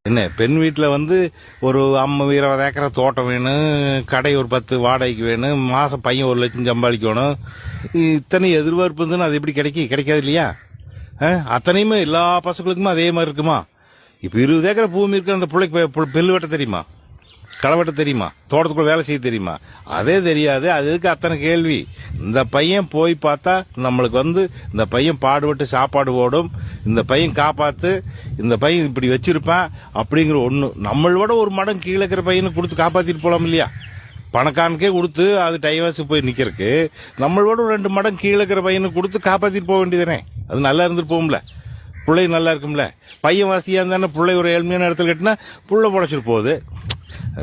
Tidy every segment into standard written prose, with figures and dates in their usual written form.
என்ன பெண் வீட்டில் வந்து ஒரு 20 ஏக்கரை தோட்டம் வேணும், கடை ஒரு 10 வாடகைக்கு வேணும், மாதம் பையன் 1 லட்சம் சம்பாதிக்கணும். இத்தனை எதிர்பார்ப்பு இருந்துன்னு அது எப்படி கிடைக்காது இல்லையா? அத்தனையுமே எல்லா பசங்களுக்குமே அதே மாதிரி இருக்குமா? இப்போ 20 ஏக்கரை பூமி இருக்கிற அந்த பிள்ளைக்கு பெல்லு வெட்ட தெரியுமா? களை வெட்ட தெரியுமா? தோட்டத்துக்குள்ள வேலை செய்ய தெரியுமா? அதே தெரியாது. அதுக்கு அத்தனை கேள்வி. இந்த பையன் போய் பார்த்தா நம்மளுக்கு வந்து இந்த பையன் பாடுபட்டு சாப்பாடு ஓடும், இந்த பையன் காப்பாத்து, இந்த பையன் இப்படி வச்சிருப்பான் அப்படிங்கிற ஒண்ணு. நம்மளோட ஒரு மடம் கீழே இருக்கிற பையனுக்கு கொடுத்து காப்பாத்திட்டு போலாம் இல்லையா? பணக்காரனுக்கே கொடுத்து அது டைவர்ஸ் போய் நிக்கிறதுக்கு நம்மளோட 2 மடம் கீழே இருக்கிற பையனுக்கு கொடுத்து காப்பாத்திட்டு போக வேண்டியதுனே. அது நல்லா இருந்துட்டு போகும்ல, பிள்ளை நல்லா இருக்கும்ல. பையன் வாசியா இருந்தானே பிள்ளை ஒரு ஏழ்மையான இடத்துல கட்டினா புள்ள புடைச்சிட்டு போகுது.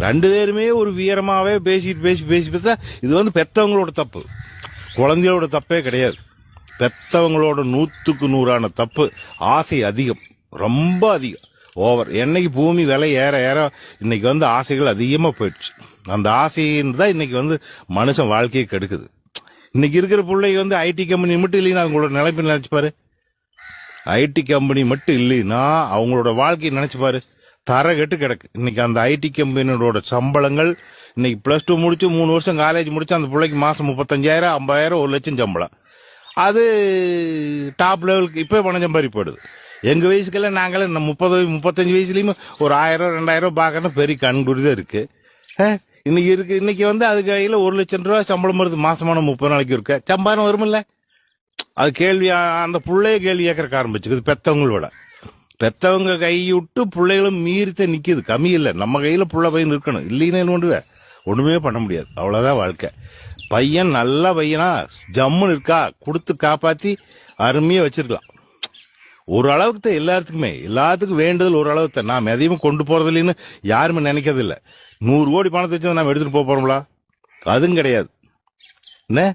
2 பேருமே ஒரு வீரமாவே பேசி பார்த்தா இது வந்து பெத்தவங்களோட தப்பு, குழந்தையோட தப்பே கிடையாது. பெத்தவங்களோட 100க்கு 100 தப்பு. ஆசை அதிகம், ரொம்ப அதிகம், ஓவர். என்னைக்கு பூமி விலை ஏற ஏற இன்னைக்கு வந்து ஆசைகள் அதிகமா போயிடுச்சு. அந்த ஆசைன்னு தான் இன்னைக்கு வந்து மனுஷன் வாழ்க்கையை கெடுக்குது. இன்னைக்கு இருக்கிற பிள்ளைங்க வந்து ஐடி கம்பெனி மட்டும் இல்லைன்னா அவங்களோட நிலைமை நினைச்சு பாரு. ஐடி கம்பெனி மட்டும் இல்லைன்னா அவங்களோட வாழ்க்கையை நினைச்சு பாரு. தர கெட்டு கிடக்கு. இன்னைக்கு அந்த ஐடி கம்பெனியோட சம்பளங்கள் இன்னைக்கு +2 முடிச்சு 3 வருஷம் காலேஜ் முடிச்சு அந்த பிள்ளைக்கு மாசம் 35,000, 50,000, 1 லட்சம் சம்பளம். அது டாப் லெவலுக்கு இப்ப பணம் சம்பாரி போயிடுது. எங்க வயசுக்கெல்லாம் நாங்களே 30, 35 வயசுலயுமே ஒரு 1000, 2000 பாக்கணும் பெரிய கண்குறிதான் இருக்கு. இன்னைக்கு வந்து அது கையில 1 லட்சம் ரூபாய் சம்பளம் வருது. மாசமான 30 நாளைக்கு இருக்க சம்பாரம் வருமில்ல? அது கேள்வி. அந்த பிள்ளைய கேள்வி கேட்கறக்க ஆரம்பிச்சுக்குது. பெத்தவங்க கைவிட்டு பிள்ளைகளும் மீறித்த நிக்குது. கம்மி இல்லை, நம்ம கையில புள்ள பையன் இருக்கணும். இல்லைன்னு என்ன பண்ணுவேன்? ஒண்ணுமே பண்ண முடியாது. அவ்வளவுதான் வாழ்க்கை. பையன் நல்ல பையனா ஜம்முன்னு இருக்கா, கொடுத்து காப்பாத்தி அருமையா வச்சிருக்கலாம். ஒரு அளவுக்கு எல்லாத்துக்கும் வேண்டுதல் ஒரு அளவுக்கு. நாம் எதையும் கொண்டு போறது இல்லைன்னு யாருமே நினைக்கிறது இல்லை. 100 கோடி பணத்தை வச்சு நாம் எடுத்துட்டு போறோம்களா? அதுவும் கிடையாது. என்ன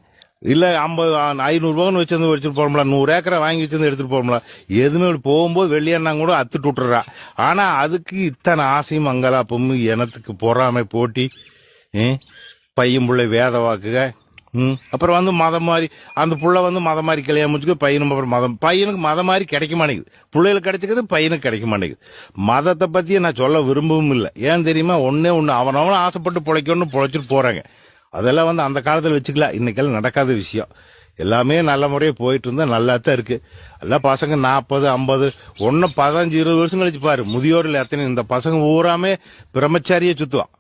இல்ல 500 பவுன் வச்சிருந்து போறோம்ல, 100 ஏக்கரை வாங்கி வச்சிருந்து எடுத்துட்டு போறோம்ல. எதுவுமே போகும்போது வெளியேன்னா கூட அத்துட்டு விட்டுறா. ஆனா அதுக்கு இத்தனை ஆசையும் அங்கலாப்பும், எனத்துக்கு பொறாமை போட்டி, பையன் பிள்ளை வேத வாக்குக. அப்புறம் வந்து மதம் மாதிரி அந்த புள்ள வந்து மதம் மாதிரி கல்யாணம் முடிச்சுக்கு பையனும். அப்புறம் பையனுக்கு மதம் மாதிரி கிடைக்க மாட்டேங்குது. பிள்ளைகளுக்கு கிடைச்சிக்கிறது, பையனுக்கு கிடைக்க மாட்டேங்குது. மதத்தை பத்தி நான் சொல்ல விரும்பவும் இல்லை. ஏன் தெரியுமா? ஒன்னே அவனவனும் ஆசைப்பட்டு பிழைக்கணும்னு பிழைச்சிட்டு போறாங்க. அதெல்லாம் வந்து அந்த காலத்தில் வச்சுக்கலாம். இன்னைக்கெல்லாம் நடக்காத விஷயம். எல்லாமே நல்ல முறையாக போயிட்டு இருந்தா நல்லா தான் இருக்கு. எல்லாம் பசங்க 40, 50, 15, 20 வருஷம் கழிச்சு பாரு, முதியோரில் எத்தனை இந்த பசங்க ஊராமே பிரம்மச்சாரியே சுத்துவான்.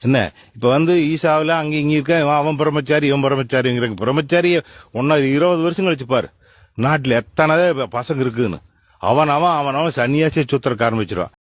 என்ன இப்ப வந்து ஈசாவில் அங்க இங்க இருக்க, அவன் பிரம்மச்சாரி இவன் பிரம்மச்சாரிங்கிறாங்க. பிரம்மச்சாரிய 20 வருஷம் கழிச்சு பாரு, நாட்டில் எத்தனை பசங்க இருக்குன்னு அவன் சன்னியாசியை சுத்துறக்க ஆரம்பிச்சிருவான்.